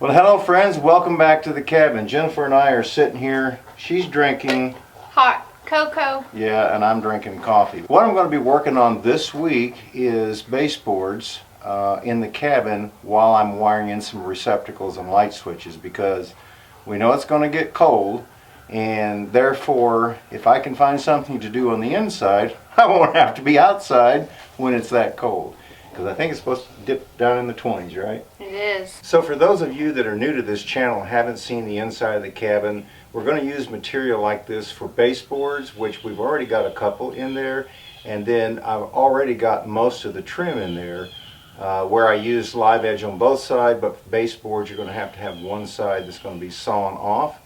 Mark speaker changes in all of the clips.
Speaker 1: Well, hello friends, welcome back to the cabin. Jennifer and I are sitting here. She's drinking
Speaker 2: hot cocoa.
Speaker 1: Yeah, and I'm drinking coffee. What I'm going to be working on this week is baseboards in the cabin while I'm wiring in some receptacles and light switches, because we know it's going to get cold, and therefore if I can find something to do on the inside, I won't have to be outside when it's that cold. Because I think it's supposed to dip down in the 20s, right?
Speaker 2: It is.
Speaker 1: So for those of you that are new to this channel and haven't seen the inside of the cabin, we're going to use material like this for baseboards, which we've already got a couple in there, and then I've already got most of the trim in there where I used live edge on both sides, but for baseboards you're going to have one side that's going to be sawn off.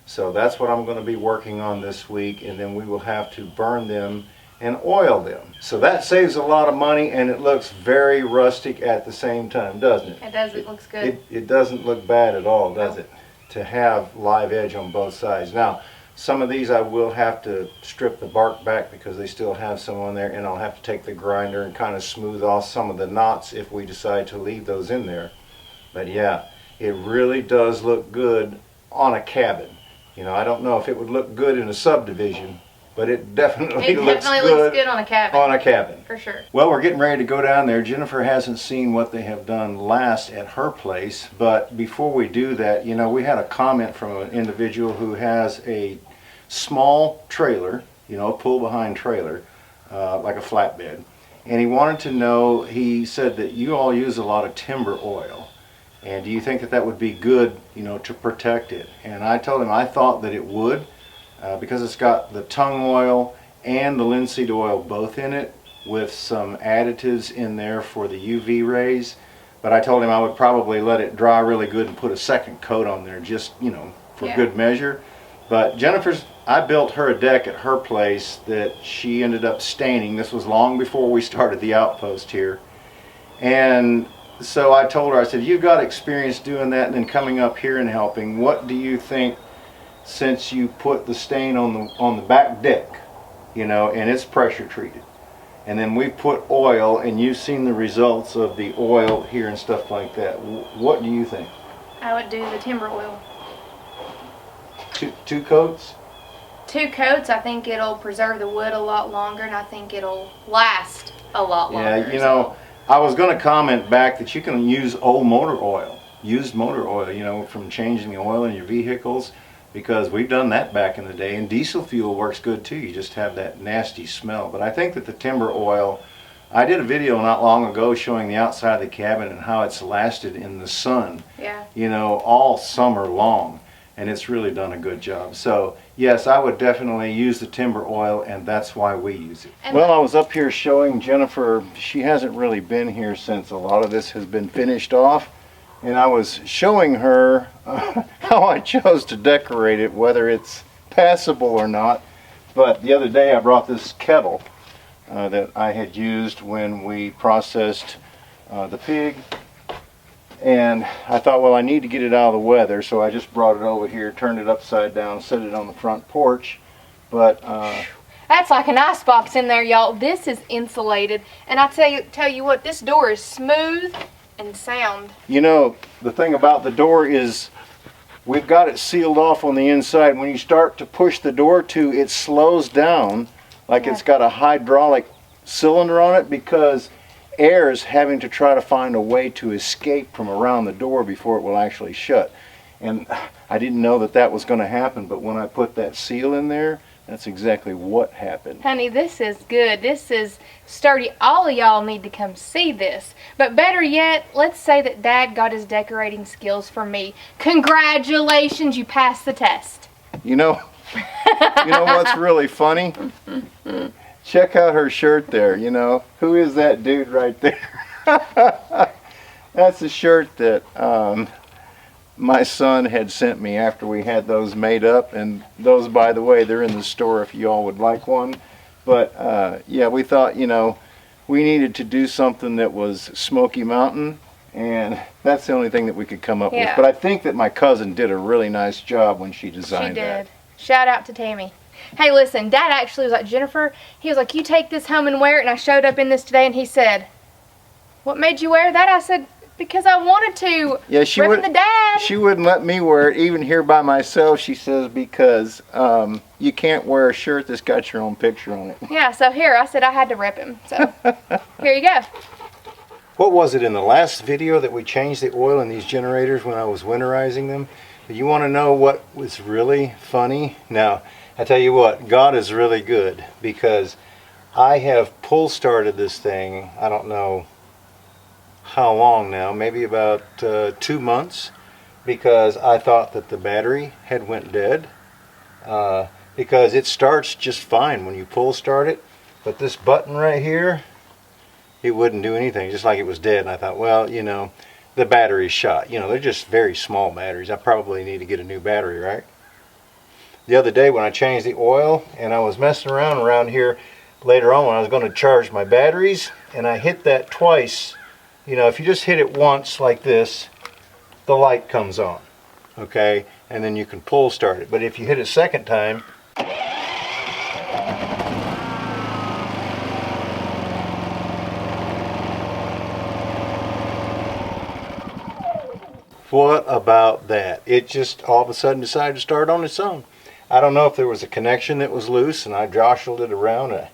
Speaker 1: So that's what I'm going to be working on this week, and then we will have to burn them and oil them. So that saves a lot of money, and it looks very rustic at the same time, doesn't it?
Speaker 2: It does. It looks good.
Speaker 1: It doesn't look bad at all, does it? To have live edge on both sides. Now, some of these I will have to strip the bark back because they still have some on there, and I'll have to take the grinder and kind of smooth off some of the knots if we decide to leave those in there. But yeah, it really does look good on a cabin. You know, I don't know if it would look good in a subdivision, but it definitely looks good
Speaker 2: on a cabin.
Speaker 1: On a cabin.
Speaker 2: For sure.
Speaker 1: Well, we're getting ready to go down there. Jennifer hasn't seen what they have done last at her place, but before we do that, you know, we had a comment from an individual who has a small trailer, you know, a pull-behind trailer, like a flatbed, and he wanted to know, he said that you all use a lot of timber oil, and do you think that that would be good, you know, to protect it? And I told him I thought that it would, because it's got the tung oil and the linseed oil both in it, with some additives in there for the UV rays. But I told him I would probably let it dry really good and put a second coat on there, just, you know, for good measure. But Jennifer's, I built her a deck at her place that she ended up staining. This was long before we started the Outpost here. And so I told her, I said, you've got experience doing that and then coming up here and helping. What do you think, since you put the stain on the back deck, you know, and it's pressure treated, and then we put oil, and you've seen the results of the oil here and stuff like that, what do you think?
Speaker 2: I would do the timber oil.
Speaker 1: Two coats?
Speaker 2: 2 coats. I think it'll preserve the wood a lot longer, and I think it'll last a lot longer.
Speaker 1: Yeah, you know, I was going to comment back that you can use old motor oil, used motor oil, you know, from changing the oil in your vehicles, because we've done that back in the day, and diesel fuel works good too. You just have that nasty smell. But I think that the timber oil, I did a video not long ago showing the outside of the cabin and how it's lasted in the sun, you know, all summer long, and it's really done a good job. So yes, I would definitely use the timber oil, and that's why we use it. Well, I was up here showing Jennifer, she hasn't really been here since a lot of this has been finished off, and I was showing her how I chose to decorate it, whether it's passable or not. But the other day I brought this kettle that I had used when we processed the pig, and I thought, well, I need to get it out of the weather, so I just brought it over here, turned it upside down, set it on the front porch. But
Speaker 2: that's like an ice box in there, y'all. This is insulated, and I tell you what, this door is smooth and sound. You
Speaker 1: know, the thing about the door is we've got it sealed off on the inside. When you start to push the door to, it slows down like it's got a hydraulic cylinder on it, because air is having to try to find a way to escape from around the door before it will actually shut. And I didn't know that that was going to happen, but when I put that seal in there, that's exactly what happened.
Speaker 2: Honey, this is good. This is sturdy. All of y'all need to come see this. But better yet, let's say that Dad got his decorating skills from me. Congratulations, you passed the test.
Speaker 1: You know what's really funny? Check out her shirt there, you know. Who is that dude right there? That's a shirt that my son had sent me after we had those made up, and those, by the way, they're in the store if you all would like one. But yeah, we thought, you know, we needed to do something that was Smoky Mountain, and that's the only thing that we could come up with. But I think that my cousin did a really nice job when she designed that.
Speaker 2: She did. Shout out to Tammy. Hey, listen, Dad actually was like, Jennifer, he was like, you take this home and wear it, and I showed up in this today, and he said, what made you wear that? I said, Because I wanted to.
Speaker 1: Yeah, she
Speaker 2: Ripping the dad.
Speaker 1: She wouldn't let me wear it, even here by myself. She says because you can't wear a shirt that's got your own picture on it.
Speaker 2: Yeah, so here I said I had to rip him. So here you go.
Speaker 1: What was it in the last video that we changed the oil in these generators when I was winterizing them? You want to know what was really funny? Now, I tell you what, God is really good, because I have pull started this thing, I don't know how long now, maybe about 2 months, because I thought that the battery had went dead, because it starts just fine when you pull start it, but this button right here, it wouldn't do anything, just like it was dead. And I thought, well, you know, the battery's shot. You know, they're just very small batteries. I probably need to get a new battery, right? The other day when I changed the oil and I was messing around here later on when I was going to charge my batteries, and I hit that twice. You know, if you just hit it once like this, the light comes on, okay? And then you can pull start it. But if you hit it a second time, what about that? It just all of a sudden decided to start on its own. I don't know if there was a connection that was loose and I jostled it around.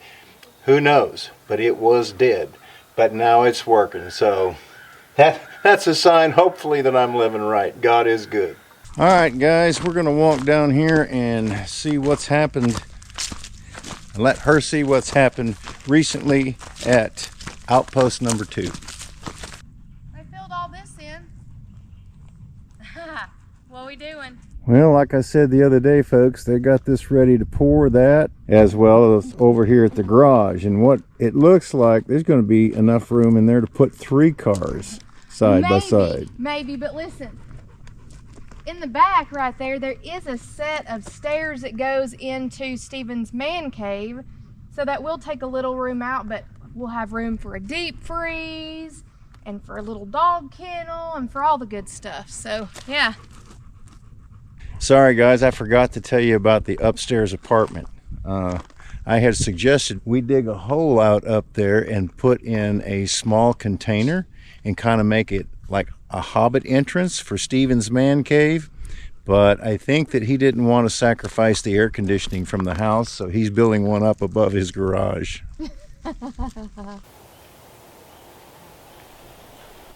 Speaker 1: Who knows? But it was dead. But now it's working. So that's a sign, hopefully, that I'm living right. God is good. All right, guys, we're going to walk down here and see what's happened. And let her see what's happened recently at Outpost number 2.
Speaker 2: I filled all this in. What are we doing?
Speaker 1: Well, like I said the other day, folks, they got this ready to pour that, as well as over here at the garage. And what it looks like, there's going to be enough room in there to put 3 cars side by side.
Speaker 2: Maybe, but listen. In the back right there, there is a set of stairs that goes into Stephen's man cave. So that will take a little room out, but we'll have room for a deep freeze and for a little dog kennel and for all the good stuff. So, yeah.
Speaker 1: Sorry guys, I forgot to tell you about the upstairs apartment. I had suggested we dig a hole out up there and put in a small container and kind of make it like a hobbit entrance for Stephen's man cave. But I think that he didn't want to sacrifice the air conditioning from the house, so he's building one up above his garage.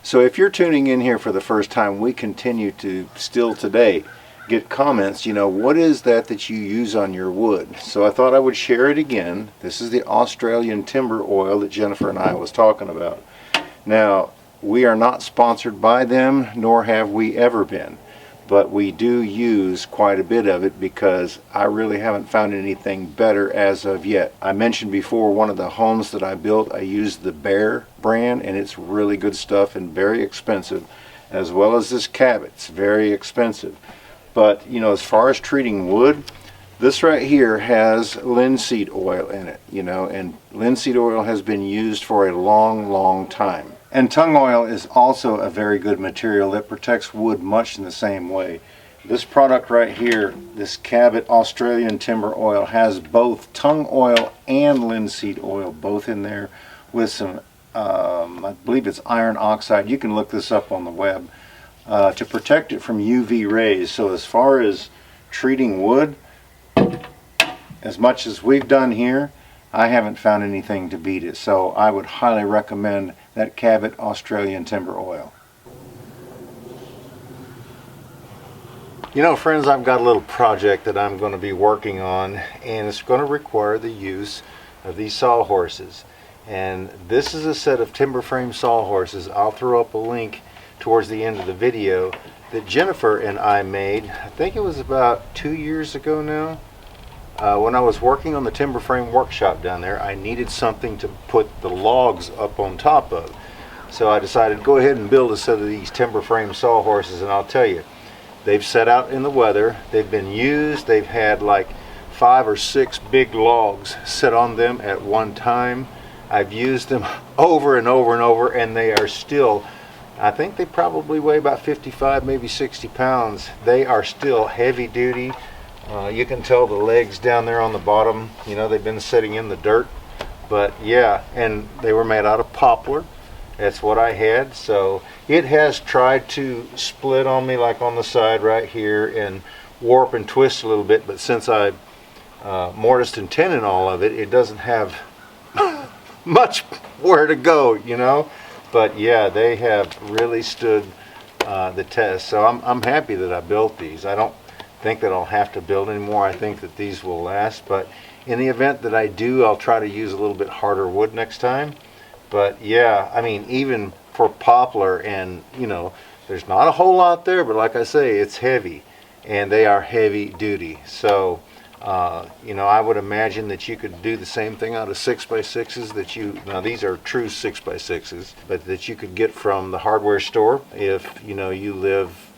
Speaker 1: So if you're tuning in here for the first time, we continue to still today get comments, you know, what is that you use on your wood? So I thought I would share it again. This is the Australian timber oil that Jennifer and I was talking about. Now, we are not sponsored by them, nor have we ever been, but we do use quite a bit of it because I really haven't found anything better as of yet. I mentioned before one of the homes that I built, I used the Bear brand, and it's really good stuff and very expensive, as well as this Cabot. It's very expensive. But, you know, as far as treating wood, this right here has linseed oil in it, you know, and linseed oil has been used for a long, long time. And tung oil is also a very good material that protects wood much in the same way. This product right here, this Cabot Australian timber oil, has both tung oil and linseed oil both in there with some, I believe it's iron oxide. You can look this up on the web. To protect it from UV rays. So as far as treating wood, as much as we've done here, I haven't found anything to beat it. So I would highly recommend that Cabot Australian timber oil. You know, friends, I've got a little project that I'm going to be working on, and it's going to require the use of these sawhorses. And this is a set of timber frame sawhorses. I'll throw up a link towards the end of the video that Jennifer and I made. I think it was about 2 years ago now. When I was working on the timber frame workshop down there, I needed something to put the logs up on top of. So I decided to go ahead and build a set of these timber frame sawhorses, and I'll tell you, they've set out in the weather, they've been used, they've had like 5 or 6 big logs set on them at one time. I've used them over and over and over, and they are still, I think they probably weigh about 55, maybe 60 pounds. They are still heavy duty. You can tell the legs down there on the bottom, you know, they've been sitting in the dirt. But yeah, and they were made out of poplar. That's what I had. So it has tried to split on me, like on the side right here, and warp and twist a little bit, but since I mortised and tenon all of it, it doesn't have much where to go, you know. But yeah, they have really stood the test. So I'm happy that I built these. I don't think that I'll have to build anymore. I think that these will last, but in the event that I do, I'll try to use a little bit harder wood next time. But yeah, I mean, even for poplar, and you know, there's not a whole lot there, but like I say, it's heavy, and they are heavy duty. So you know, I would imagine that you could do the same thing out of 6x6s that you, now these are true 6x6s, but that you could get from the hardware store if, you know, you live,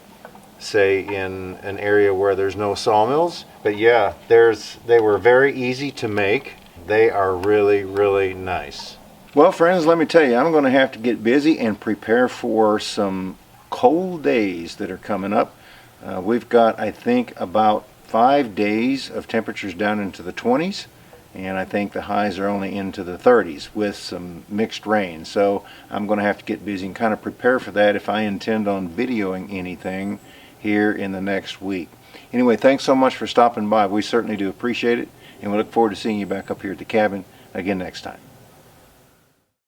Speaker 1: say, in an area where there's no sawmills. But yeah, they were very easy to make. They are really, really nice. Well, friends, let me tell you, I'm going to have to get busy and prepare for some cold days that are coming up. We've got, I think, about 5 days of temperatures down into the 20s, and I think the highs are only into the 30s with some mixed rain. So I'm going to have to get busy and kind of prepare for that if I intend on videoing anything here in the next week. Anyway, thanks so much for stopping by. We certainly do appreciate it, and we look forward to seeing you back up here at the cabin again next time.